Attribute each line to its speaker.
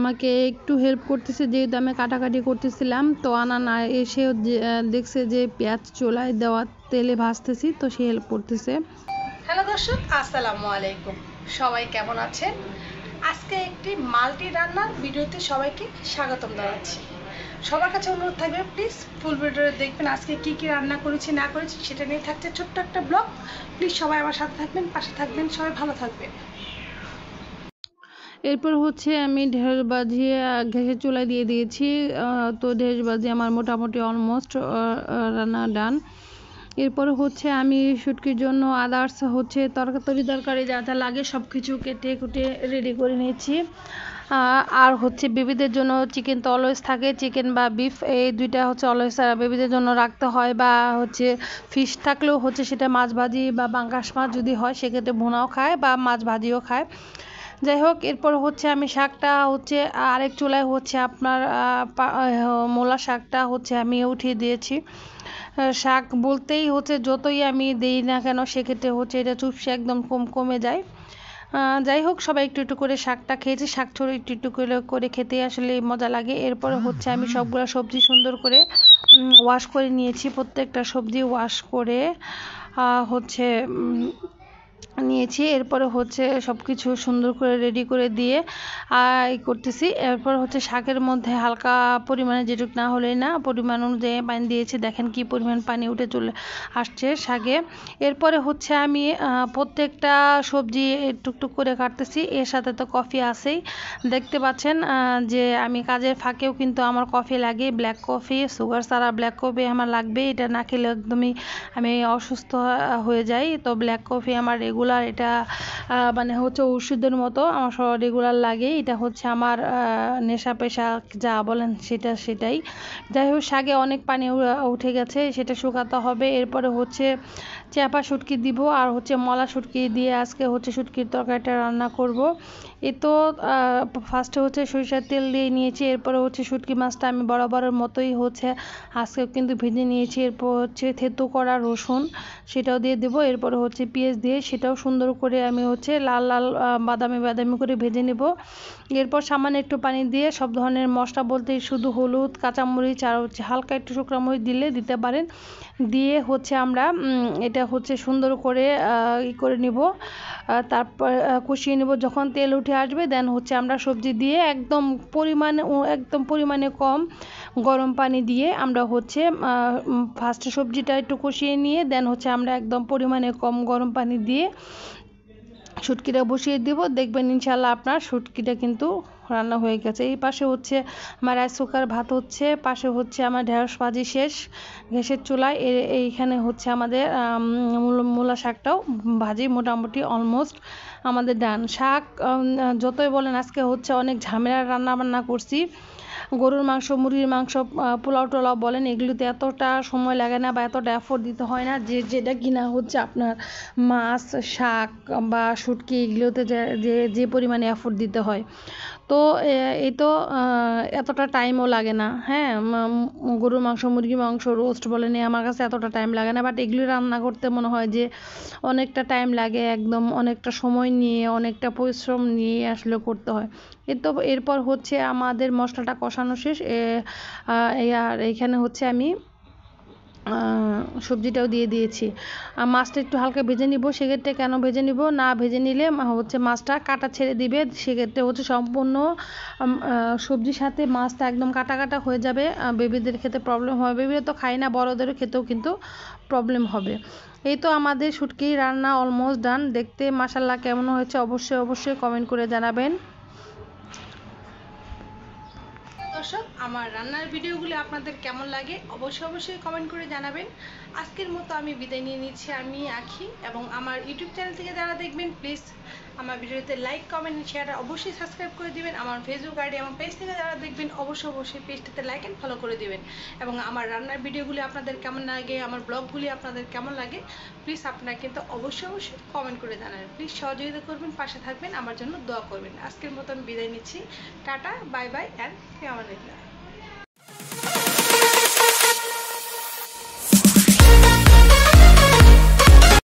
Speaker 1: আমাকে একটু হেল্প করতেছে, যেহেতু আমি কাটাকাটি করতেছিলাম। তো আনানা এসেও দেখছে যে পেঁয়াজ চুলায় দেওয়া তেলে ভাজতেছি, তো সে হেল্প করতেছে।
Speaker 2: হ্যালো দর্শক, আসসালামু আলাইকুম। সবাই কেমন আছেন? আজকে একটি মাল্টি রান্নার ভিডিওতে সবাইকে স্বাগতম জানাচ্ছি। সবার কাছে অনুরোধ থাকবে, প্লিজ ফুল ভিডিওটা দেখবেন। আজকে কি কি রান্না করেছি না করেছি সেটা নিয়ে থাকছে ছোট্ট একটা ব্লগ। প্লিজ সবাই আমার সাথে থাকবেন, পাশে থাকবেন, সবাই ভালো থাকবেন।
Speaker 1: এরপর হচ্ছে আমি ঢেঁড়স বাজিয়ে গ্যাসের চুলায় দিয়ে দিয়েছি। তো ঢেঁড়স বাজিয়ে আমার মোটামুটি অলমোস্ট রান্না ডান। এরপর হচ্ছে আমি শুটকির জন্য আদার্স হচ্ছে তরকারি যা যা লাগে সব কিছু কেটে কুটে রেডি করে নিয়েছি। আর হচ্ছে বেবিদের জন্য চিকেন তো অলওয়েজ থাকে, চিকেন বা বিফ এই দুইটা হচ্ছে অলওয়েজ বেবিদের জন্য রাখতে হয়। বা হচ্ছে ফিশ থাকলেও হচ্ছে সেটা মাছ ভাজি বা পাঙ্গাস মাছ যদি হয় সেক্ষেত্রে ভুনাও খায় বা মাছ ভাজিও খায়। যাই হোক, এরপর হচ্ছে আমি শাকটা হচ্ছে আরেক চুলায় হচ্ছে আপনার মূলা শাকটা হচ্ছে আমি উঠিয়ে দিয়েছি। শাক বলতেই হচ্ছে যতই আমি দিই না কেন সেক্ষেত্রে হচ্ছে এটা চুপসে একদম কমে যায়। যাই হোক, সবাই একটু একটু করে শাকটা খেয়েছি, শাক ছোড়ো একটু একটু করে খেতে আসলে মজা লাগে। এরপরে হচ্ছে আমি সবগুলো সবজি সুন্দর করে ওয়াশ করে নিয়েছি, প্রত্যেকটা সবজি ওয়াশ করে হচ্ছে নিয়েছি। এরপরে হচ্ছে সব কিছু সুন্দর করে রেডি করে দিয়ে করতেছি। এরপর হচ্ছে শাকের মধ্যে হালকা পরিমাণে, যেটুক না হলেই না, পরিমাণ অনুযায়ী পানি দিয়েছি। দেখেন কি পরিমাণ পানি উঠে চলে আসছে শাকে। এরপরে হচ্ছে আমি প্রত্যেকটা সবজি টুকটুক করে কাটতেছি। এর সাথে তো কফি আছেই, দেখতে পাচ্ছেন যে আমি কাজের ফাঁকেও কিন্তু আমার কফি লাগে, ব্ল্যাক কফি, সুগার ছাড়া ব্ল্যাক কফি আমার লাগবে। এটা না খেলে একদমই আমি অসুস্থ হয়ে যাই। তো ব্ল্যাক কফি আমার রেগুলার, এটা মানে হচ্ছে ওষুধের মতো আমার রেগুলার লাগে। এটা হচ্ছে আমার নেশা পেশা যা বলেন সেটাই। যাই হোক, শাকে অনেক পানি উঠে গেছে, সেটা শুকাতে হবে। এরপরে হচ্ছে চাপা শুটকি দিব আর হচ্ছে মলা শুটকি দিয়ে আজকে হচ্ছে শুটকির তরকারিটা রান্না করব। এ তো ফার্স্টে হচ্ছে সরিষার তেল দিয়ে নিয়েছি। এরপরে হচ্ছে শুটকি মাছটা আমি বরাবরের মতোই হচ্ছে আজকেও কিন্তু ভেজে নিয়েছি। এরপর হচ্ছে থেতো করা রসুন সেটাও দিয়ে দেবো। এরপরে হচ্ছে পেঁয়াজ দিয়ে সেটাও সুন্দর করে আমি হচ্ছে লাল লাল বাদামি করে ভেজে নেব। এরপর সামান্য একটু পানি দিয়ে সব ধরনের মশলা বলতে শুধু হলুদ, কাঁচামরিচ আর হচ্ছে হালকা একটু শুকনো মরিচ দিতে পারেন, দিয়ে হচ্ছে আমরা এটা হচ্ছে সুন্দর করে করে নিব। তারপর কষিয়ে নেব। যখন তেল উঠে আসবে দেন হচ্ছে আমরা সবজি দিয়ে একদম পরিমাণে কম গরম পানি দিয়ে আমরা হচ্ছে ফার্স্টে সবজিটা একটু কষিয়ে নিয়ে দেন হচ্ছে আমরা একদম পরিমাণে কম গরম পানি দিয়ে শুটকিটা বসিয়ে দিব। দেখবেন ইনশাল্লাহ আপনার শুটকিটা কিন্তু রান্না হয়ে গেছে। এই পাশে হচ্ছে আমার রাইস কুকার ভাত হচ্ছে, পাশে হচ্ছে আমার ঢেঁড়স ভাজি শেষ গ্যাসের চুলায়। এইখানে হচ্ছে আমাদের মূলা শাকটাও ভাজি মোটামুটি অলমোস্ট আমাদের ডান। শাক যতই বলেন আজকে হচ্ছে অনেক ঝামেলার রান্না বান্না করছি। গরুর মাংস, মুরগির মাংস, পোলাও টোলাও বলেন, এগুলোতে এতটা সময় লাগে না বা এতটা এফোর্ট দিতে হয় না, যেটা কিনা হচ্ছে আপনার মাছ, শাক বা শুটকি এগুলোতে যে পরিমাণে এফোর্ট দিতে হয়। তো এই তো এতটা টাইমও লাগে না। হ্যাঁ, গরুর মাংস, মুরগির মাংস রোস্ট বলেন, আমার কাছে এতটা টাইম লাগে না। বাট এগুলো রান্না করতে মনে হয় যে অনেকটা টাইম লাগে, একদম অনেকটা সময় নিয়ে অনেকটা পরিশ্রম নিয়ে আসলে করতে হয়। এরপর হচ্ছে আমাদের মশলাটা কষানো শেষ। আর এইখানে হচ্ছে আমি সবজিটাও দিয়ে দিয়েছি। মাছটা একটু হালকা ভেজে নিব। সেক্ষেত্রে কেন ভেজে নিব, না ভেজে নিলে হচ্ছে মাছটা কাটা ছেড়ে দিবে, সেক্ষেত্রে হচ্ছে সম্পূর্ণ সবজির সাথে মাছটা একদম কাটা হয়ে যাবে। বেবিদের খেতে প্রবলেম হবে, বেবিরা তো খায় না, বড়োদেরও খেতেও কিন্তু প্রবলেম হবে। এই তো আমাদের শুটকি রান্না অলমোস্ট ডান। দেখতে মাশাল্লাহ কেমন হয়েছে অবশ্যই কমেন্ট করে জানাবেন।
Speaker 2: দর্শক, আমার রান্নার ভিডিওগুলো আপনাদের কেমন লাগে অবশ্যই কমেন্ট করে জানাবেন। আজকের মতো আমি বিদায় নিয়ে নিচ্ছি, আমি আখি। এবং আমার ইউটিউব চ্যানেল থেকে যারা দেখবেন প্লিজ আমার ভিডিওতে লাইক, কমেন্ট, শেয়ার অবশ্যই সাবস্ক্রাইব করে দিবেন। আমার ফেসবুক আইডি, আমার পেজ থেকে যারা দেখবেন অবশ্যই পেজটাতে লাইক অ্যান্ড ফলো করে দিবেন। এবং আমার রান্নার ভিডিওগুলি আপনাদের কেমন লাগে, আমার ব্লগগুলি আপনাদের কেমন লাগে প্লিজ আপনারা কিন্তু অবশ্যই কমেন্ট করে জানাবেন। প্লিজ সহযোগিতা করবেন, পাশে থাকবেন, আমার জন্য দোয়া করবেন। আজকের মতো আমি বিদায় নিচ্ছি। টাটা, বাই বাই অ্যান্ড ফি আমানিল্লাহ।